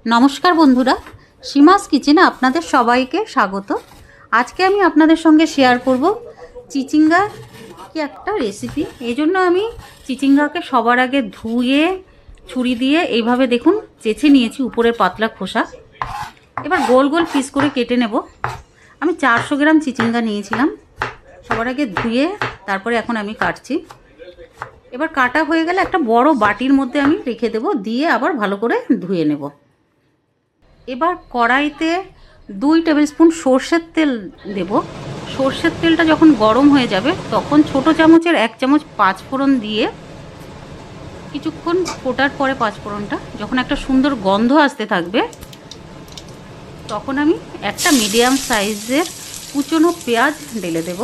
নমস্কার বন্ধুরা, সীমাস কিচেনে আপনাদের সবাইকে স্বাগত। আজকে আমি আপনাদের সঙ্গে শেয়ার করব চিচিঙ্গা কি একটা রেসিপি। এই জন্য আমি চিচিঙ্গাকে সবার আগে ধুয়ে ছুরি দিয়ে এইভাবে দেখুন চেঁচে নিয়েছি উপরের পাতলা খোসা। এবার গোল গোল পিস করে কেটে নেব। আমি 400 গ্রাম চিচিঙ্গা নিয়েছিলাম, সবার আগে ধুয়ে তারপরে এখন আমি কাটছি। এবার কাটা হয়ে গেলে একটা বড় বাটির মধ্যে আমি রেখে দেব, দিয়ে আবার ভালো করে ধুয়ে নেব। এবার কড়াইতে 2 টেবিল স্পুন সর্ষের তেল দেব। সর্ষের তেলটা যখন গরম হয়ে যাবে তখন ছোটো চামচের 1 চামচ পাঁচফোড়ন দিয়ে কিছুক্ষণ ফোটার পরে পাঁচফোড়নটা যখন একটা সুন্দর গন্ধ আসতে থাকবে তখন আমি একটা মিডিয়াম সাইজের কুচনো পেঁয়াজ ঢেলে দেব,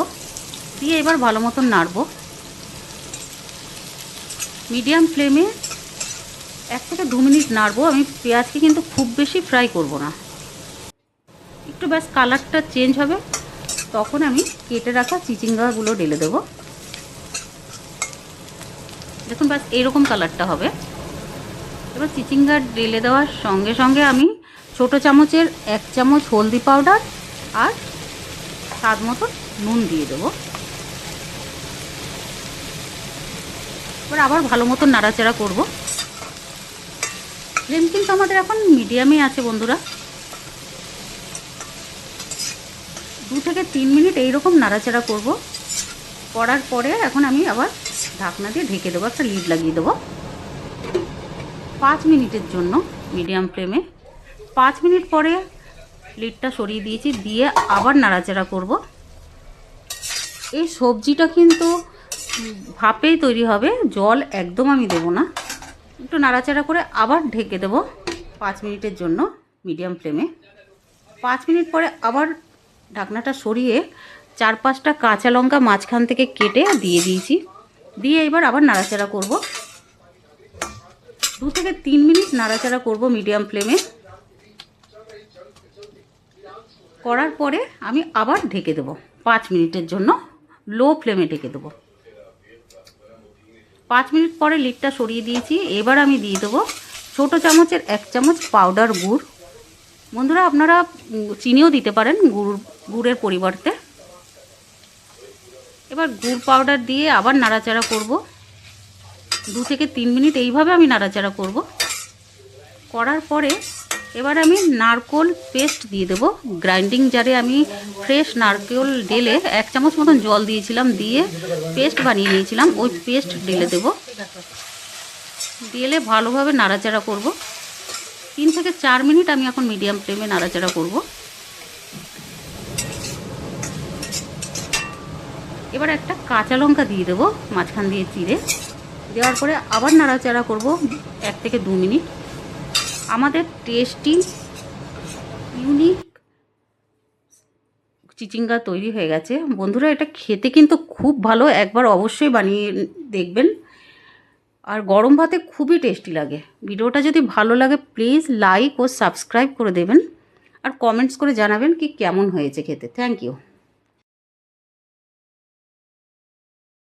দিয়ে এবার ভালো মতন নাড়ব। মিডিয়াম ফ্লেমে 1 থেকে 2 মিনিট নাড়বো। আমি পেঁয়াজকে কিন্তু খুব বেশি ফ্রাই করব না, একটু ব্যাস কালারটা চেঞ্জ হবে তখন আমি কেটে রাখা চিচিঙ্গাগুলো ঢেলে দেবো। দেখুন ব্যাস এইরকম কালারটা হবে। এবার চিচিঙ্গা ঢেলে দেওয়ার সঙ্গে সঙ্গে আমি ছোটো চামচের 1 চামচ হলদি পাউডার আর স্বাদ মতো নুন দিয়ে দেবো। এবার আবার ভালো মতো নাড়াচাড়া করব। ফ্লেম কিন্তু আমাদের এখন মিডিয়ামে আছে বন্ধুরা। 2 থেকে 3 মিনিট এইরকম নাড়াচাড়া করব। করার পরে এখন আমি আবার ঢাকনা দিয়ে ঢেকে দেবো, একটা লিড লাগিয়ে দেবো 5 মিনিটের জন্য মিডিয়াম ফ্লেমে। 5 মিনিট পরে লিডটা সরিয়ে দিয়েছি, দিয়ে আবার নাড়াচাড়া করব। এই সবজিটা কিন্তু ভাপেই তৈরি হবে, জল একদম আমি দেব না। একটু নাড়াচাড়া করে আবার ঢেকে দেব 5 মিনিটের জন্য মিডিয়াম ফ্লেমে। 5 মিনিট পরে আবার ঢাকনাটা সরিয়ে 4-5টা কাঁচা লঙ্কা মাঝখান থেকে কেটে দিয়ে দিয়েছি, দিয়ে এবার আবার নাড়াচাড়া করব। 2 থেকে 3 মিনিট নাড়াচাড়া করব মিডিয়াম ফ্লেমে। করার পরে আমি আবার ঢেকে দেব 5 মিনিটের জন্য লো ফ্লেমে ঢেকে দেব। 5 মিনিট পরে লিডটা সরিয়ে দিয়েছি। এবার আমি দিয়ে দেবো ছোটো চামচের 1 চামচ পাউডার গুড়। বন্ধুরা আপনারা চিনিও দিতে পারেন গুড়ের পরিবর্তে। এবার গুড় পাউডার দিয়ে আবার নাড়াচাড়া করব। 2 থেকে 3 মিনিট এইভাবে আমি নাড়াচাড়া করব। করার পরে এবার আমি নারকেল পেস্ট দিয়ে দেবো। গ্রাইন্ডিং জারে আমি ফ্রেশ নারকেল ঢেলে 1 চামচ মতন জল দিয়েছিলাম, দিয়ে পেস্ট বানিয়ে নিয়েছিলাম, ওই পেস্ট ঢেলে দেবো। ঢেলে ভালোভাবে নাড়াচাড়া করব। 3 থেকে 4 মিনিট আমি এখন মিডিয়াম ফ্লেমে নাড়াচাড়া করব। এবার একটা কাঁচা লঙ্কা দিয়ে দেবো মাঝখান দিয়ে চিড়ে। দেওয়ার পরে আবার নাড়াচাড়া করব 1 থেকে 2 মিনিট। আমাদের টেস্টি ইউনিক চিচিঙ্গা তৈরি হয়ে গেছে বন্ধুরা। এটা খেতে কিন্তু খুব ভালো, একবার অবশ্যই বানিয়ে দেখবেন। আর গরম ভাতে খুবই টেস্টি লাগে। ভিডিওটা যদি ভালো লাগে প্লিজ লাইক ও সাবস্ক্রাইব করে দেবেন, আর কমেন্টস করে জানাবেন কি কেমন হয়েছে খেতে। Thank you.